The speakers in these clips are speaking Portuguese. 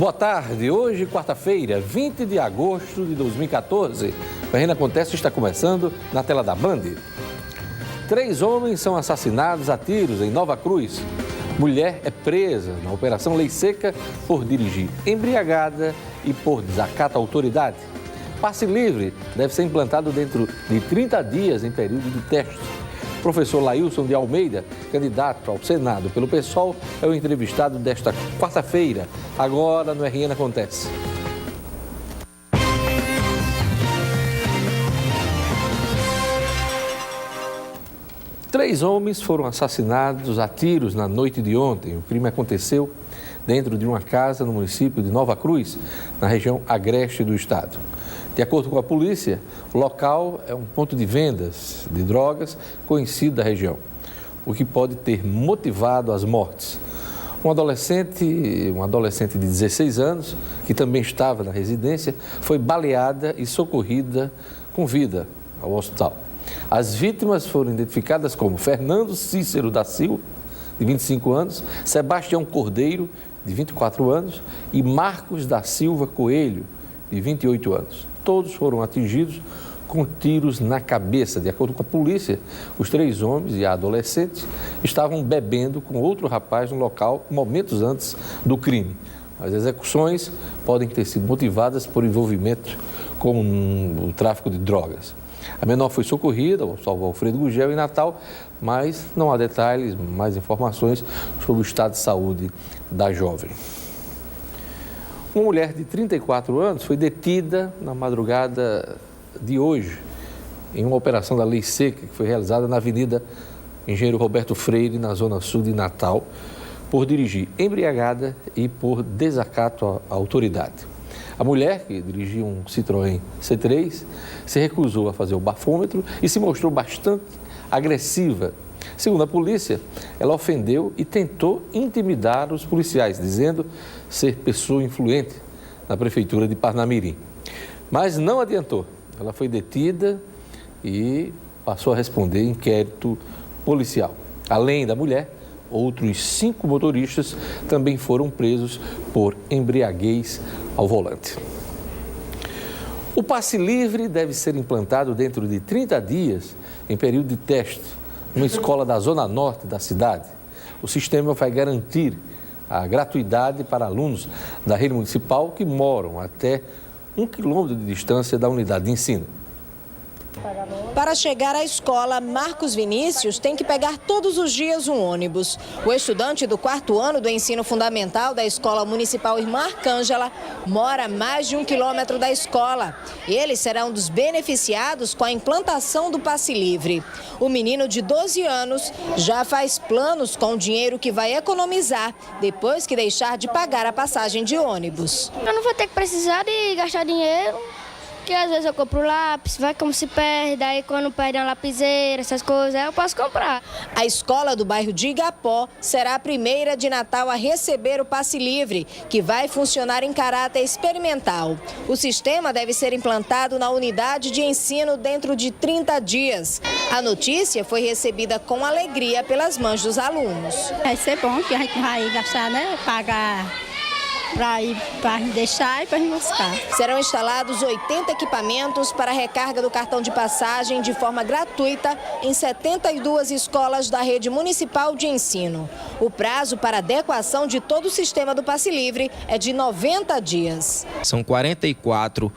Boa tarde, hoje quarta-feira, 20 de agosto de 2014. O RN Acontece está começando na tela da Band. 3 homens são assassinados a tiros em Nova Cruz. Mulher é presa na Operação Lei Seca por dirigir embriagada e por desacato à autoridade. Passe livre deve ser implantado dentro de 30 dias em período de teste. Professor Lailson de Almeida, candidato ao Senado pelo PSOL, é o entrevistado desta quarta-feira, agora no RN Acontece. Três homens foram assassinados a tiros na noite de ontem. O crime aconteceu dentro de uma casa no município de Nova Cruz, na região agreste do estado. De acordo com a polícia, o local é um ponto de vendas de drogas conhecido da região, o que pode ter motivado as mortes. Uma adolescente de 16 anos, que também estava na residência, foi baleada e socorrida com vida ao hospital. As vítimas foram identificadas como Fernando Cícero da Silva, de 25 anos, Sebastião Cordeiro, de 24 anos, e Marcos da Silva Coelho, de 28 anos. Todos foram atingidos com tiros na cabeça. De acordo com a polícia, os 3 homens e a adolescente estavam bebendo com outro rapaz no local momentos antes do crime. As execuções podem ter sido motivadas por envolvimento com o tráfico de drogas. A menor foi socorrida ao Hospital Alfredo Gugel em Natal, mas não há detalhes, mais informações sobre o estado de saúde da jovem. Uma mulher de 34 anos foi detida na madrugada de hoje em uma operação da Lei Seca que foi realizada na Avenida Engenheiro Roberto Freire, na zona sul de Natal, por dirigir embriagada e por desacato à autoridade. A mulher, que dirigia um Citroën C3, se recusou a fazer o bafômetro e se mostrou bastante agressiva. Segundo a polícia, ela ofendeu e tentou intimidar os policiais, dizendo ser pessoa influente na prefeitura de Parnamirim. Mas não adiantou. Ela foi detida e passou a responder inquérito policial. Além da mulher, outros 5 motoristas também foram presos por embriaguez ao volante. O passe livre deve ser implantado dentro de 30 dias em período de teste numa escola da zona norte da cidade. O sistema vai garantir a gratuidade para alunos da rede municipal que moram até 1 quilômetro de distância da unidade de ensino. Para chegar à escola, Marcos Vinícius tem que pegar todos os dias um ônibus. O estudante do 4º ano do ensino fundamental da Escola Municipal Irmã Arcângela mora a mais de 1 quilômetro da escola. Ele será um dos beneficiados com a implantação do passe livre. O menino de 12 anos já faz planos com o dinheiro que vai economizar depois que deixar de pagar a passagem de ônibus. Eu não vou ter que precisar de gastar dinheiro. Porque às vezes eu compro lápis, vai como se perde, aí quando perde uma lapiseira, essas coisas, aí eu posso comprar. A escola do bairro de Igapó será a primeira de Natal a receber o passe livre, que vai funcionar em caráter experimental. O sistema deve ser implantado na unidade de ensino dentro de 30 dias. A notícia foi recebida com alegria pelas mães dos alunos. Vai ser bom que a gente vai gastar, né? Pagar para deixar e para buscar. Serão instalados 80 equipamentos para recarga do cartão de passagem de forma gratuita em 72 escolas da rede municipal de ensino. O prazo para adequação de todo o sistema do passe livre é de 90 dias. São 44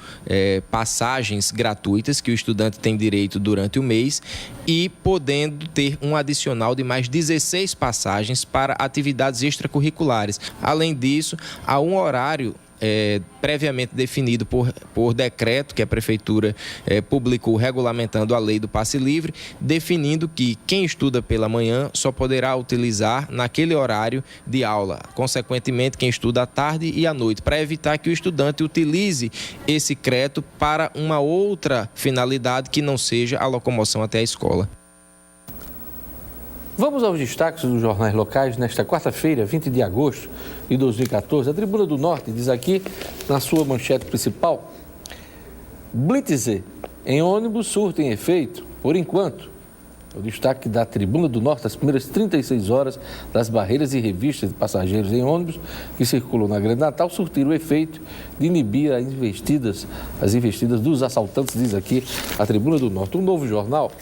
passagens gratuitas que o estudante tem direito durante o mês e podendo ter um adicional de mais 16 passagens para atividades extracurriculares. Além disso, há um horário previamente definido por decreto que a Prefeitura publicou regulamentando a lei do passe livre, definindo que quem estuda pela manhã só poderá utilizar naquele horário de aula. Consequentemente, quem estuda à tarde e à noite, para evitar que o estudante utilize esse crédito para uma outra finalidade que não seja a locomoção até a escola. Vamos aos destaques dos jornais locais nesta quarta-feira, 20 de agosto de 2014. A Tribuna do Norte diz aqui, na sua manchete principal, Blitzer em ônibus surtem efeito, por enquanto. O destaque da Tribuna do Norte, as primeiras 36 horas das barreiras e revistas de passageiros em ônibus que circulam na Grande Natal surtiram o efeito de inibir as investidas dos assaltantes, diz aqui a Tribuna do Norte. Um novo jornal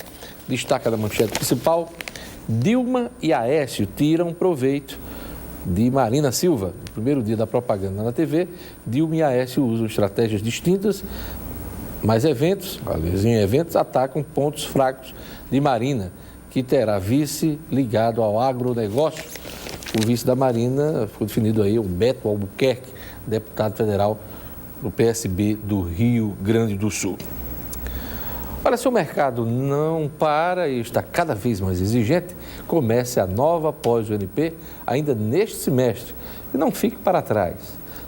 destaca da manchete principal: Dilma e Aécio tiram proveito de Marina Silva. No primeiro dia da propaganda na TV, Dilma e Aécio usam estratégias distintas, mas eventos atacam pontos fracos de Marina, que terá vice ligado ao agronegócio. O vice da Marina foi definido aí, o Beto Albuquerque, deputado federal do PSB do Rio Grande do Sul. Olha, se o mercado não para e está cada vez mais exigente, comece a nova pós-UNP ainda neste semestre e não fique para trás.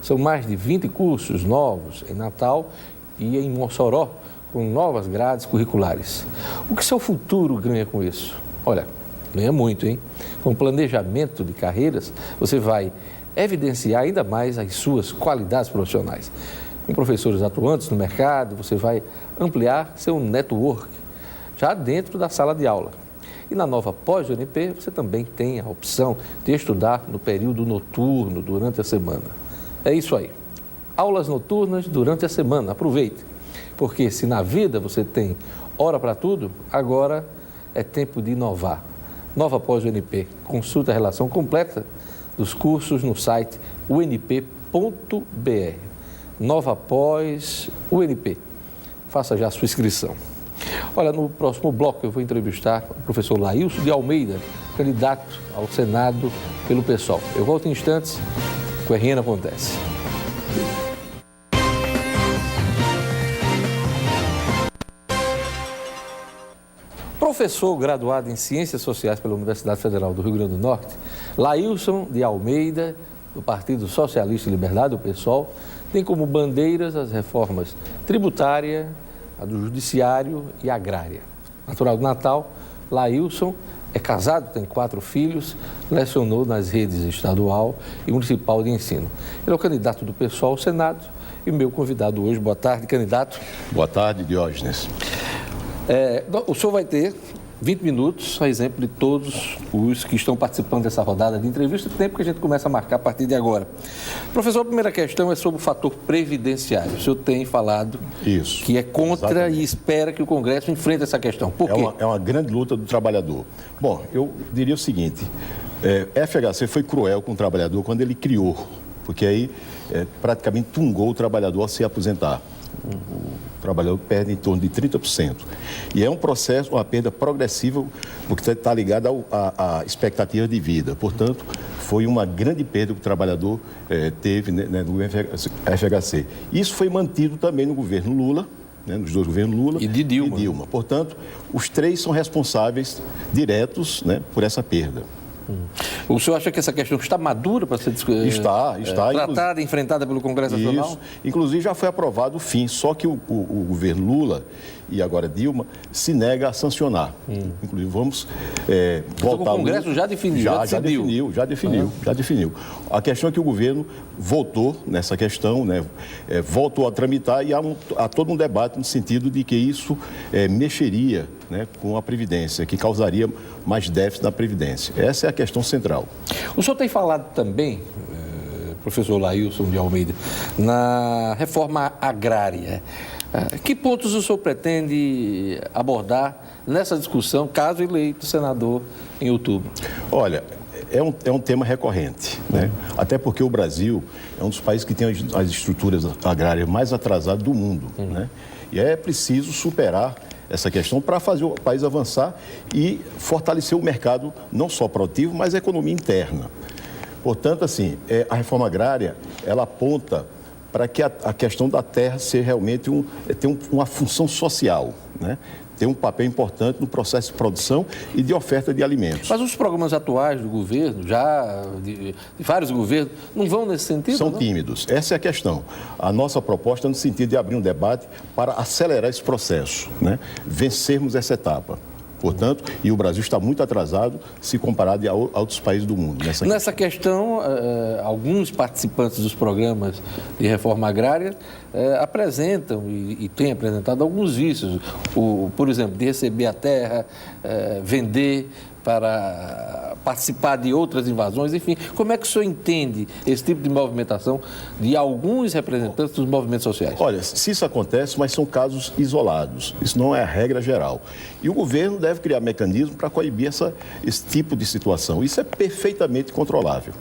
São mais de 20 cursos novos em Natal e em Mossoró, com novas grades curriculares. O que seu futuro ganha com isso? Olha, ganha muito, hein? Com planejamento de carreiras, você vai evidenciar ainda mais as suas qualidades profissionais. Com professores atuantes no mercado, você vai ampliar seu network já dentro da sala de aula. E na nova pós-UNP, você também tem a opção de estudar no período noturno, durante a semana. É isso aí. Aulas noturnas durante a semana. Aproveite. Porque se na vida você tem hora para tudo, agora é tempo de inovar. Nova pós-UNP. Consulte a relação completa dos cursos no site unp.br. Nova pós-UNP. Faça já a sua inscrição. Olha, no próximo bloco eu vou entrevistar o professor Laílson de Almeida, candidato ao Senado pelo PSOL. Eu volto em instantes com o RN Acontece. Professor graduado em Ciências Sociais pela Universidade Federal do Rio Grande do Norte, Laílson de Almeida, do Partido Socialista e Liberdade, o PSOL, tem como bandeiras as reformas tributária, a do judiciário e agrária. Natural do Natal, Laílson é casado, tem 4 filhos, lecionou nas redes estadual e municipal de ensino. Ele é o candidato do PSOL ao Senado e meu convidado hoje. Boa tarde, candidato. Boa tarde, Diógenes. O senhor vai ter 20 minutos, a exemplo de todos os que estão participando dessa rodada de entrevista, tempo que a gente começa a marcar a partir de agora. Professor, a primeira questão é sobre o fator previdenciário. O senhor tem falado que é contra exatamente. E espera que o Congresso enfrente essa questão. Por quê? É uma grande luta do trabalhador. Bom, eu diria o seguinte, FHC foi cruel com o trabalhador quando ele criou, porque aí praticamente tungou o trabalhador a se aposentar. O trabalhador perde em torno de 30%. E é um processo, uma perda progressiva, porque está ligado à expectativa de vida. Portanto, foi uma grande perda que o trabalhador teve no FHC. Isso foi mantido também no governo Lula, nos 2 governos Lula e de Dilma. Portanto, os 3 são responsáveis diretos por essa perda. O senhor acha que essa questão está madura para ser tratada, enfrentada pelo Congresso Nacional? Isso. Inclusive já foi aprovado o fim, só que o governo Lula e agora Dilma se nega a sancionar. Inclusive vamos voltar... O Congresso já definiu, já definiu. A questão é que o governo voltou nessa questão, voltou a tramitar e há todo um debate no sentido de que isso mexeria com a Previdência, que causaria mais déficit na Previdência. Essa é a questão central. O senhor tem falado também, professor Laílson de Almeida, na reforma agrária. Que pontos o senhor pretende abordar nessa discussão, caso eleito senador em outubro? Olha, é um tema recorrente, até porque o Brasil é um dos países que tem as estruturas agrárias mais atrasadas do mundo. E é preciso superar essa questão para fazer o país avançar e fortalecer o mercado, não só produtivo, mas a economia interna. Portanto, assim, a reforma agrária, ela aponta para que a questão da terra ser realmente ter uma função social, tem um papel importante no processo de produção e de oferta de alimentos. Mas os programas atuais do governo, de vários governos, não vão nesse sentido? São tímidos. Essa é a questão. A nossa proposta é no sentido de abrir um debate para acelerar esse processo, vencermos essa etapa. Portanto, e o Brasil está muito atrasado se comparado a outros países do mundo. Nessa questão, alguns participantes dos programas de reforma agrária apresentam e têm apresentado alguns vícios. Por exemplo, de receber a terra, vender para participar de outras invasões, enfim. Como é que o senhor entende esse tipo de movimentação de alguns representantes dos movimentos sociais? Olha, se isso acontece, mas são casos isolados. Isso não é a regra geral. E o governo deve criar mecanismos para coibir esse tipo de situação. Isso é perfeitamente controlável.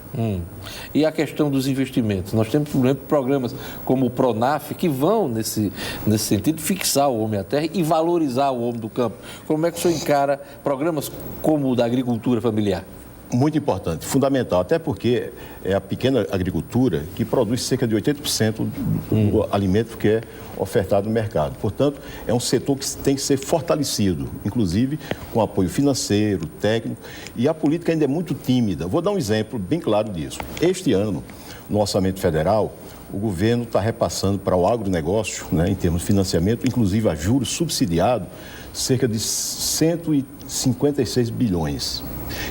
E a questão dos investimentos? Nós temos, por exemplo, programas como o PRONAF que vão, nesse sentido, fixar o homem à terra e valorizar o homem do campo. Como é que o senhor encara programas como o da agricultura familiar? Muito importante, fundamental, até porque é a pequena agricultura que produz cerca de 80% do alimento que é ofertado no mercado. Portanto, é um setor que tem que ser fortalecido, inclusive com apoio financeiro, técnico, e a política ainda é muito tímida. Vou dar um exemplo bem claro disso. Este ano, no Orçamento Federal, o governo está repassando para o agronegócio, né, em termos de financiamento, inclusive a juros subsidiados, cerca de 156 bilhões.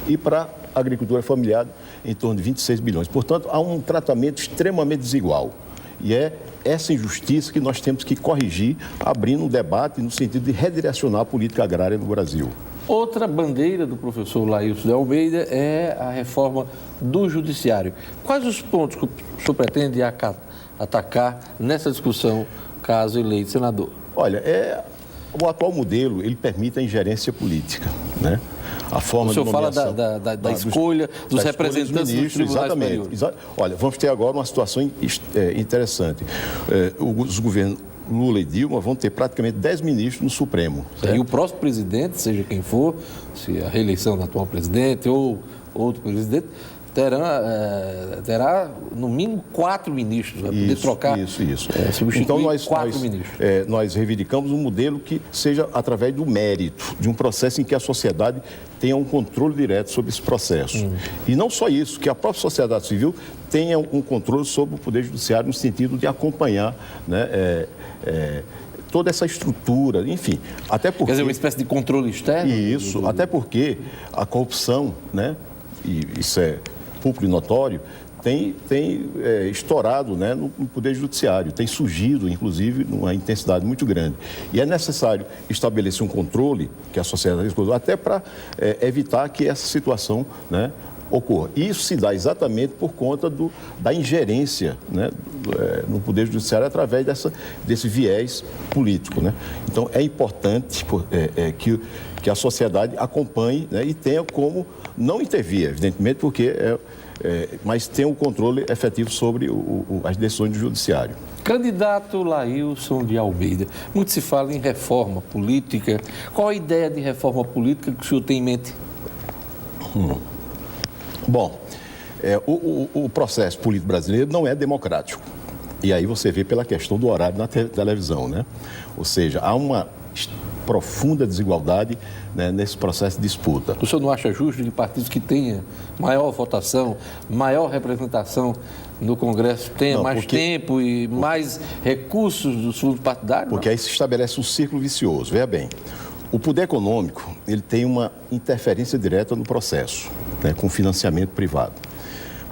E para a agricultura familiar, em torno de 26 bilhões. Portanto, há um tratamento extremamente desigual. E é essa injustiça que nós temos que corrigir, abrindo um debate no sentido de redirecionar a política agrária no Brasil. Outra bandeira do professor Laílson de Almeida é a reforma do judiciário. Quais os pontos que o senhor pretende atacar nessa discussão, caso eleito senador? Olha, o atual modelo, ele permite a ingerência política, né? A forma o senhor de fala nomeação, da escolha dos representantes dos tribunais superiores. Olha, vamos ter agora uma situação interessante. Os governos Lula e Dilma vão ter praticamente 10 ministros no Supremo. E o próximo presidente, seja quem for, se a reeleição do atual presidente ou outro presidente, terá no mínimo 4 ministros, vai poder trocar, substituir então nós reivindicamos um modelo que seja através do mérito, de um processo em que a sociedade tenha um controle direto sobre esse processo. E não só isso, que a própria sociedade civil tenha um controle sobre o Poder Judiciário no sentido de acompanhar, né, toda essa estrutura, enfim, até porque... Quer dizer, uma espécie de controle externo? Isso, até porque a corrupção, né, e isso é público e notório, tem estourado, né, no Poder Judiciário, tem surgido, inclusive, numa intensidade muito grande. E é necessário estabelecer um controle, que a sociedade até para evitar que essa situação, né, ocorra. E isso se dá exatamente por conta da ingerência, né, no Poder Judiciário através desse viés político, né? Então, é importante que a sociedade acompanhe, né, e tenha como não intervir, evidentemente, porque mas tem um controle efetivo sobre as decisões do Judiciário. Candidato Laílson de Almeida, muito se fala em reforma política. Qual a ideia de reforma política que o senhor tem em mente? Bom, o processo político brasileiro não é democrático. E aí você vê pela questão do horário na televisão, né? Ou seja, há uma profunda desigualdade, né, nesse processo de disputa. O senhor não acha justo que partidos que tenham maior votação, maior representação no Congresso tenham mais tempo e mais recursos dos fundos partidários? Porque aí se estabelece um círculo vicioso. Veja bem, o poder econômico, ele tem uma interferência direta no processo, né, com financiamento privado.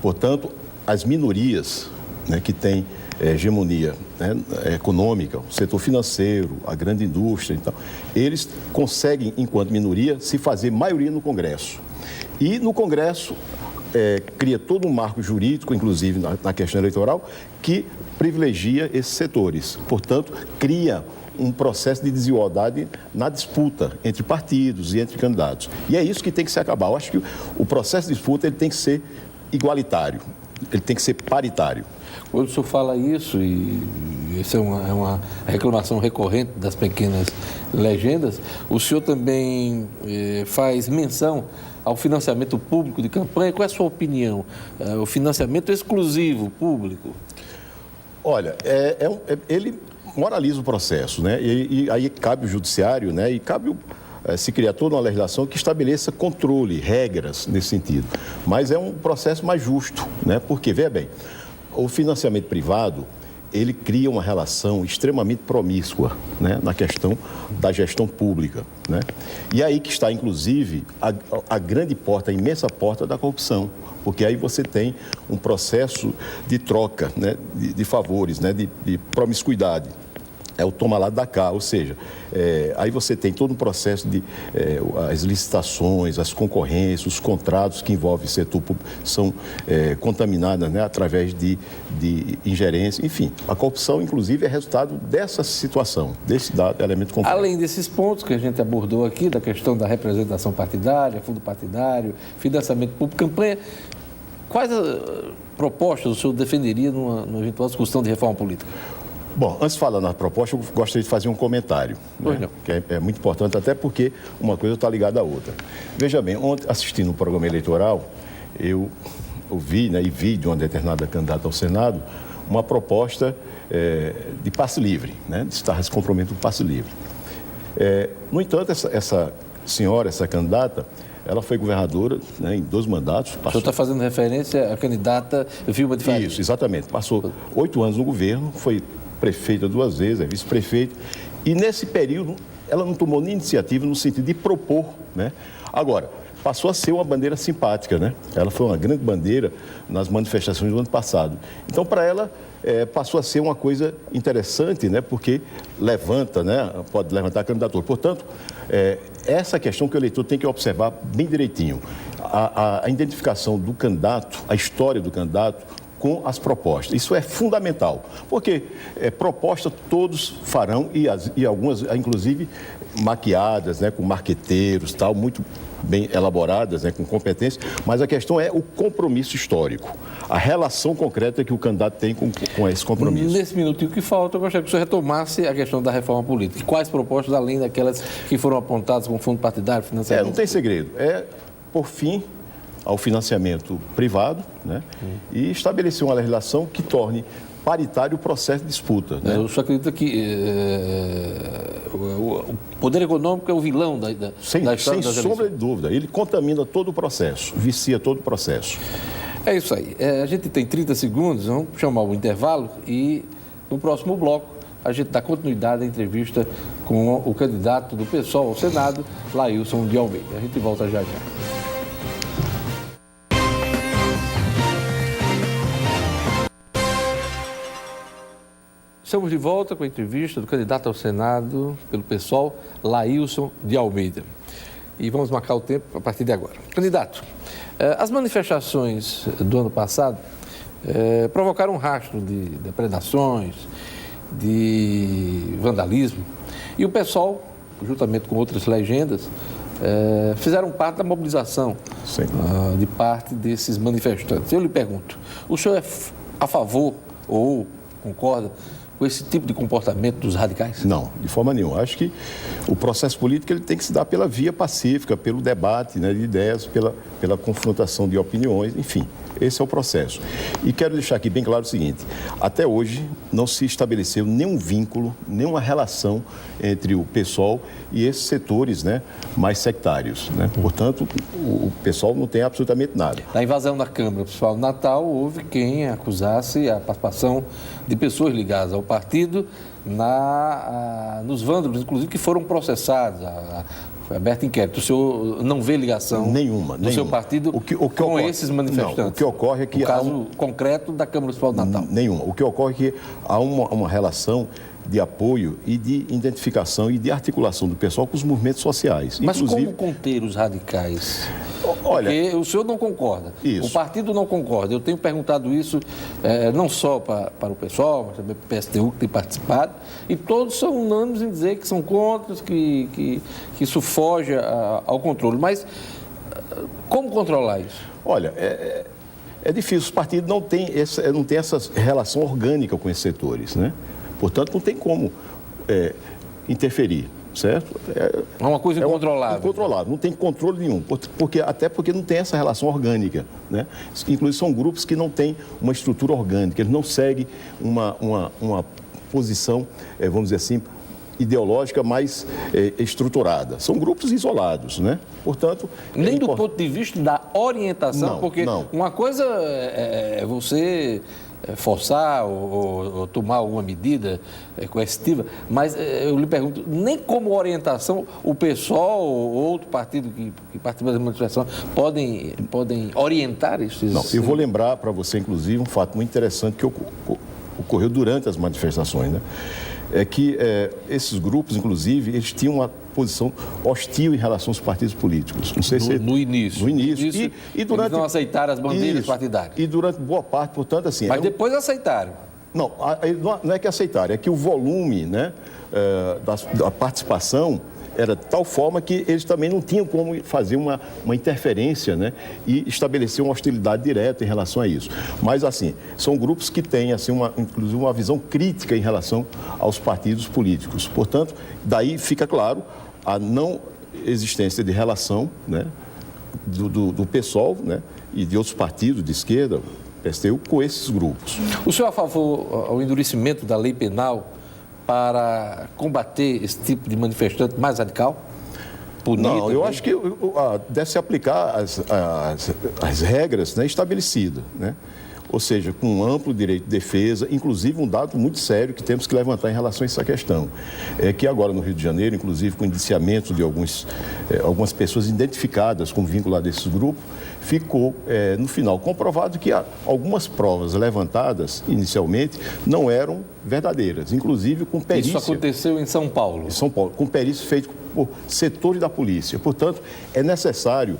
Portanto, as minorias, né, que têm hegemonia, né, econômica, o setor financeiro, a grande indústria, então, eles conseguem, enquanto minoria, se fazer maioria no Congresso. E no Congresso cria todo um marco jurídico, inclusive na questão eleitoral, que privilegia esses setores. Portanto, cria um processo de desigualdade na disputa entre partidos e entre candidatos. E é isso que tem que se acabar. Eu acho que o processo de disputa ele tem que ser igualitário, ele tem que ser paritário. Quando o senhor fala isso, e isso é uma reclamação recorrente das pequenas legendas, o senhor também faz menção ao financiamento público de campanha. Qual é a sua opinião? O financiamento exclusivo público? Olha, ele moraliza o processo, né? E aí cabe o judiciário, né? E cabe se criar toda uma legislação que estabeleça controle, regras nesse sentido. Mas é um processo mais justo, né? Porque, veja bem, o financiamento privado, ele cria uma relação extremamente promíscua, né, na questão da gestão pública, né? E aí que está, inclusive, a grande porta, a imensa porta da corrupção, porque aí você tem um processo de troca, né, de favores, né, de promiscuidade. É o toma lá da cá, ou seja, aí você tem todo um processo de as licitações, as concorrências, os contratos que envolvem o setor público são contaminados, né, através de ingerência. Enfim, a corrupção, inclusive, é resultado dessa situação, desse elemento complexo. Além desses pontos que a gente abordou aqui, da questão da representação partidária, fundo partidário, financiamento público, campanha, quais propostas o senhor defenderia numa eventual discussão de reforma política? Bom, antes de falar na proposta, eu gostaria de fazer um comentário, né, que é muito importante, até porque uma coisa está ligada à outra. Veja bem, ontem, assistindo o programa eleitoral, eu ouvi, né, e vi de uma determinada candidata ao Senado uma proposta de passe livre, né, de estar se comprometendo com passe livre. No entanto, essa senhora, essa candidata, ela foi governadora, né, em 2 mandatos. O senhor está fazendo referência à candidata Vilma de Faria? Isso, exatamente. Passou 8 anos no governo, foi prefeita 2 vezes, é vice-prefeita, e nesse período ela não tomou nem iniciativa no sentido de propor, né? Agora, passou a ser uma bandeira simpática, né? Ela foi uma grande bandeira nas manifestações do ano passado. Então, para ela, passou a ser uma coisa interessante, né? Porque levanta, né? Pode levantar a candidatura. Portanto, essa questão que o eleitor tem que observar bem direitinho. A identificação do candidato, a história do candidato, com as propostas. Isso é fundamental, porque proposta todos farão e algumas, inclusive, maquiadas, né, com marqueteiros, tal, muito bem elaboradas, né, com competência, mas a questão é o compromisso histórico, a relação concreta que o candidato tem com esse compromisso. Nesse minutinho que falta, eu gostaria que o senhor retomasse a questão da reforma política. Quais propostas, além daquelas que foram apontadas como fundo partidário, financiamento? Não tem segredo. Por fim, ao financiamento privado, né, e estabelecer uma legislação que torne paritário o processo de disputa. Né? Eu só acredito que o poder econômico é o vilão da história das eleições. Sem sombra de dúvida. Ele contamina todo o processo, vicia todo o processo. É isso aí. A gente tem 30 segundos, vamos chamar o intervalo e no próximo bloco a gente dá continuidade à entrevista com o candidato do PSOL ao Senado, Lailson de Almeida. A gente volta já já. Estamos de volta com a entrevista do candidato ao Senado pelo PSOL, Lailson de Almeida. E vamos marcar o tempo a partir de agora. Candidato, as manifestações do ano passado provocaram um rastro de depredações, de vandalismo. E o PSOL, juntamente com outras legendas, fizeram parte da mobilização de parte desses manifestantes. Eu lhe pergunto, o senhor é a favor ou concorda com esse tipo de comportamento dos radicais? Não, de forma nenhuma. Acho que o processo político ele tem que se dar pela via pacífica, pelo debate, né, de ideias, pela confrontação de opiniões, enfim. Esse é o processo. E quero deixar aqui bem claro o seguinte, até hoje não se estabeleceu nenhum vínculo, nenhuma relação entre o PSOL e esses setores, né, mais sectários, né? Portanto, o PSOL não tem absolutamente nada. Na invasão da Câmara Municipal do Natal, houve quem acusasse a participação de pessoas ligadas ao partido nos vândalos, inclusive, que foram processados. Foi aberto inquérito. O senhor não vê ligação nenhuma do seu partido com esses manifestantes? Não, o que ocorre é que... O caso concreto da Câmara Municipal do Natal? Nenhuma. O que ocorre é que há uma relação de apoio e de identificação e de articulação do pessoal com os movimentos sociais. Mas inclusive... como conter os radicais? Olha, porque o senhor não concorda, isso. O partido não concorda. Eu tenho perguntado isso não só para o PSOL, mas também para o PSTU, que tem participado, e todos são unânimes em dizer que são contra, que isso foge ao controle. Mas como controlar isso? Olha, é difícil. Os partidos não têm essa relação orgânica com esses setores, né? Portanto, não tem como interferir, certo? É uma coisa incontrolável. Incontrolável, não tem controle nenhum, até porque não tem essa relação orgânica, né? Inclusive, são grupos que não têm uma estrutura orgânica, eles não seguem uma posição, vamos dizer assim, ideológica mais estruturada. São grupos isolados, né? Portanto... Nem do ponto de vista da orientação, não, porque não. Uma coisa é você forçar ou tomar alguma medida coercitiva, mas eu lhe pergunto, nem como orientação o PSOL ou outro partido que participa da manifestação podem orientar isso? Não, eu vou lembrar para você, inclusive, um fato muito interessante que ocorreu durante as manifestações, né? É que esses grupos, inclusive, eles tinham uma posição hostil em relação aos partidos políticos. Não sei se... No início. No início. E durante... Eles não aceitaram as bandeiras partidárias. E durante boa parte, portanto, assim... Mas depois aceitaram. Não é que aceitaram, é que o volume, né, da participação era de tal forma que eles também não tinham como fazer uma interferência, né, e estabelecer uma hostilidade direta em relação a isso. Mas, assim, são grupos que têm, assim, inclusive uma visão crítica em relação aos partidos políticos. Portanto, daí fica claro a não existência de relação, né, do PSOL, né, e de outros partidos de esquerda, PSTU, com esses grupos. O senhor é a favor ao endurecimento da lei penal para combater esse tipo de manifestante mais radical? Punido? Não, eu acho que deve se aplicar as regras, né, estabelecidas, né? Ou seja, com um amplo direito de defesa, inclusive um dado muito sério que temos que levantar em relação a essa questão. É que agora no Rio de Janeiro, inclusive com o indiciamento de algumas pessoas identificadas como vinculadas a esse grupo, ficou, no final, comprovado que algumas provas levantadas inicialmente não eram verdadeiras, inclusive com perícia. Isso aconteceu em São Paulo? Em São Paulo, com perícia feita por setores da polícia. Portanto, é necessário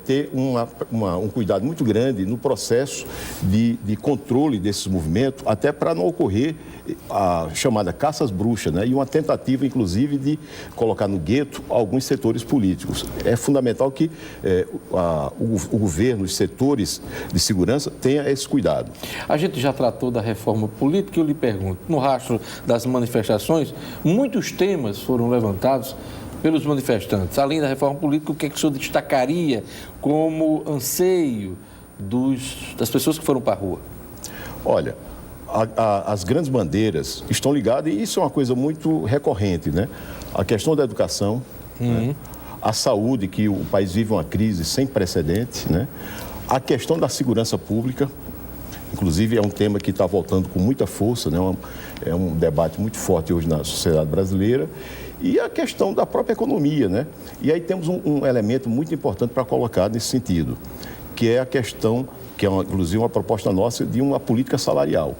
ter um cuidado muito grande no processo de controle desses movimentos, até para não ocorrer a chamada caça às bruxas, né? E uma tentativa, inclusive, de colocar no gueto alguns setores políticos. É fundamental que o governo, os setores de segurança, tenha esse cuidado. A gente já tratou da reforma política, eu lhe pergunto, no rastro das manifestações, muitos temas foram levantados pelos manifestantes. Além da reforma política, o que é que o senhor destacaria como anseio das pessoas que foram para a rua? Olha, as grandes bandeiras estão ligadas, e isso é uma coisa muito recorrente, né? A questão da educação, né? A saúde, que o país vive uma crise sem precedente, né? A questão da segurança pública, inclusive é um tema que está voltando com muita força, né? É um debate muito forte hoje na sociedade brasileira. E a questão da própria economia, né? E aí temos um elemento muito importante para colocar nesse sentido, que é a questão, que é inclusive uma proposta nossa, de uma política salarial.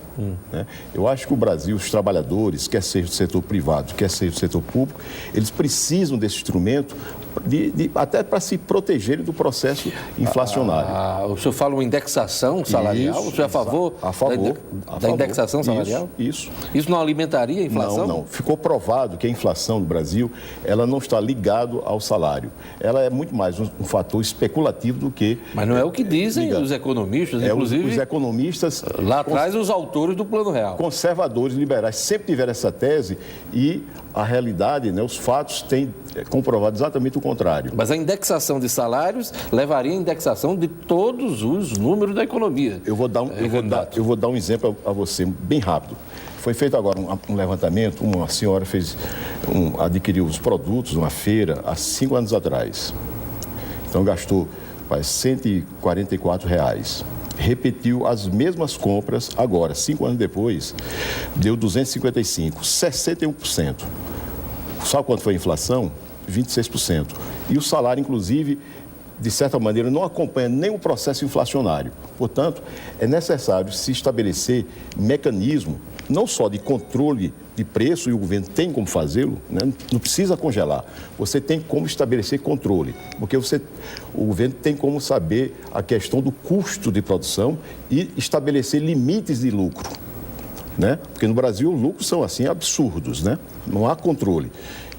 Né? Eu acho que o Brasil, os trabalhadores, quer seja do setor privado, quer seja do setor público, eles precisam desse instrumento até para se protegerem do processo inflacionário. O senhor fala uma indexação salarial? Isso, o senhor é a favor, da indexação salarial? Isso. Isso não alimentaria a inflação? Não. Ficou provado que a inflação no Brasil, ela não está ligada ao salário. Ela é muito mais um fator especulativo do que... Mas não é o que dizem os economistas, inclusive... Os economistas... Lá atrás, os autores do Plano Real. Conservadores, liberais, sempre tiveram essa tese e a realidade, né, os fatos têm comprovado exatamente o contrário. Mas a indexação de salários levaria à indexação de todos os números da economia. Eu vou dar um exemplo a você, bem rápido. Foi feito agora um levantamento, uma senhora adquiriu os produtos numa feira há 5 anos atrás. Então gastou R$144. Repetiu as mesmas compras agora, 5 anos depois, deu 255, 61%. Sabe quanto foi a inflação? 26%. E o salário, inclusive, de certa maneira, não acompanha nem o processo inflacionário. Portanto, é necessário se estabelecer mecanismo, não só de controle de preço, e o governo tem como fazê-lo, né? Não precisa congelar. Você tem como estabelecer controle, porque o governo tem como saber a questão do custo de produção e estabelecer limites de lucro, né? Porque no Brasil os lucros são assim absurdos, né? Não há controle.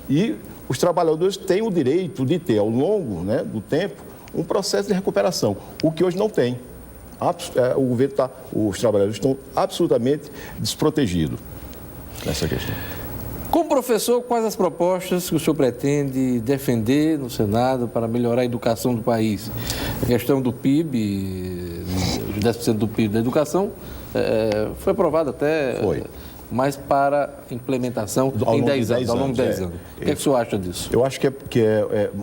E os trabalhadores têm o direito de ter, ao longo, né, do tempo, um processo de recuperação, o que hoje não tem. O governo os trabalhadores estão absolutamente desprotegidos nessa questão. Como professor, quais as propostas que o senhor pretende defender no Senado para melhorar a educação do país? A questão do PIB, os 10% do PIB da educação, foi aprovado até... Foi. Mas para implementação em 10 anos, ao longo de 10 anos. O que é que o senhor acha disso? Eu acho que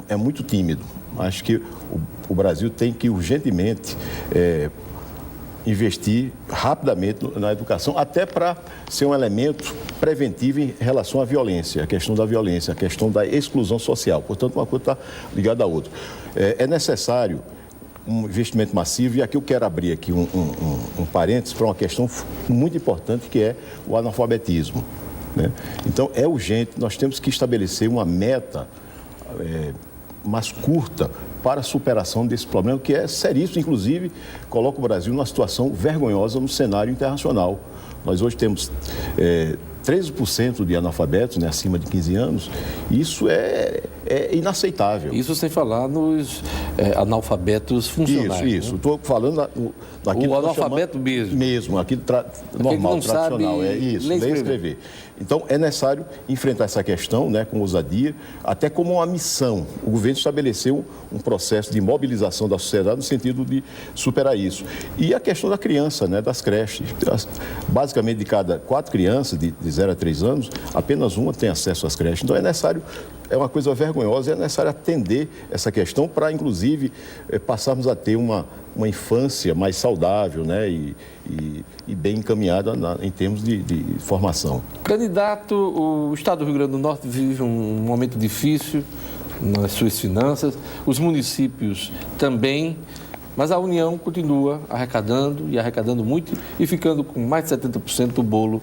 é muito tímido. Acho que o Brasil tem que urgentemente investir rapidamente na educação, até para ser um elemento preventivo em relação à violência, a questão da violência, a questão da exclusão social. Portanto, uma coisa está ligada à outra. É necessário um investimento massivo, e aqui eu quero abrir aqui um parênteses para uma questão muito importante, que é o analfabetismo, né? Então, é urgente, nós temos que estabelecer uma meta mais curta para a superação desse problema, que é seríssimo, inclusive coloca o Brasil numa situação vergonhosa no cenário internacional. Nós hoje temos 13% de analfabetos, né, acima de 15 anos, e isso é inaceitável. Isso sem falar nos analfabetos funcionais. Isso. Estou falando daquilo o analfabeto mesmo. Aquilo normal, tradicional. Ler e escrever. Então, é necessário enfrentar essa questão, né, com ousadia, até como uma missão. O governo estabeleceu um processo de mobilização da sociedade no sentido de superar isso. E a questão da criança, né, das creches. Basicamente, de cada 4 crianças de 0 a 3 anos, apenas uma tem acesso às creches. Então, é uma coisa vergonhosa, é necessário atender essa questão para, inclusive, passarmos a ter uma infância mais saudável, né, e bem encaminhada em termos de formação. Candidato, o Estado do Rio Grande do Norte vive um momento difícil nas suas finanças, os municípios também, mas a União continua arrecadando muito e ficando com mais de 70% do bolo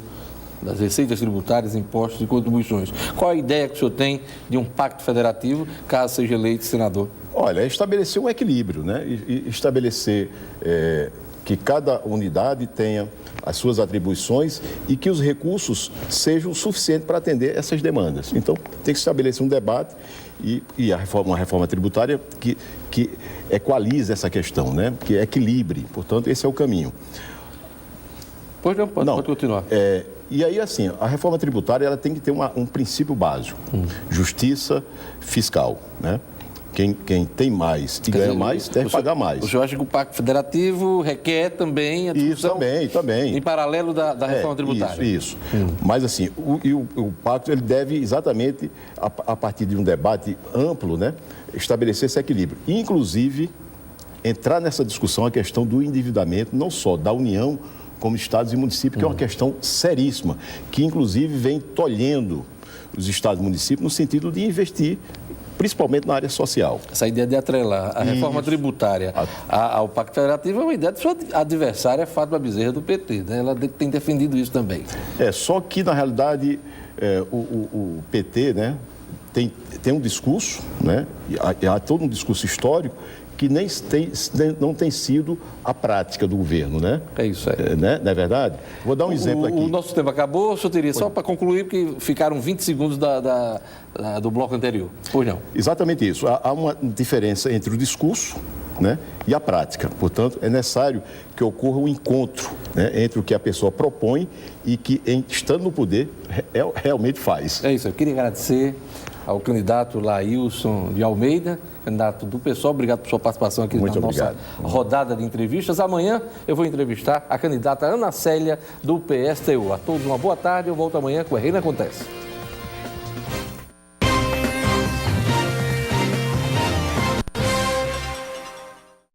das receitas tributárias, impostos e contribuições. Qual a ideia que o senhor tem de um pacto federativo, caso seja eleito senador? Olha, é estabelecer um equilíbrio, né? E estabelecer que cada unidade tenha as suas atribuições e que os recursos sejam suficientes para atender essas demandas. Então, tem que estabelecer um debate e uma reforma tributária que equalize essa questão, né? Que equilibre. Portanto, esse é o caminho. Pode continuar. E aí, assim, a reforma tributária ela tem que ter um princípio básico. Justiça fiscal, né? Quem tem mais e ganha mais deve pagar mais. O senhor acha que o Pacto Federativo requer também a discussão? Isso, também. Em paralelo da reforma tributária? Isso. Mas, assim, o Pacto ele deve exatamente, a partir de um debate amplo, né, estabelecer esse equilíbrio. Inclusive, entrar nessa discussão a questão do endividamento, não só da União, como estados e municípios, que é uma questão seríssima, que, inclusive, vem tolhendo os estados e municípios no sentido de investir principalmente na área social. Essa ideia de atrelar a reforma tributária ao Pacto Federativo é uma ideia de sua adversária, Fátima Bezerra, do PT, né? Ela tem defendido isso também. Só que, na realidade, o PT, né, tem um discurso, né, há todo um discurso histórico que não tem sido a prática do governo, né? É isso aí. Não é verdade? Vou dar um exemplo aqui. O nosso tempo acabou, o senhor teria só para concluir, porque ficaram 20 segundos do bloco anterior. Pois não. Exatamente isso. Há uma diferença entre o discurso, né, e a prática. Portanto, é necessário que ocorra um encontro, né, entre o que a pessoa propõe e que, estando no poder, realmente faz. É isso. Eu queria agradecer ao candidato Laílson de Almeida, candidato do PSOL. Obrigado por sua participação aqui na nossa rodada de entrevistas. Amanhã eu vou entrevistar a candidata Ana Célia, do PSTU. A todos uma boa tarde. Eu volto amanhã com a Reina Acontece.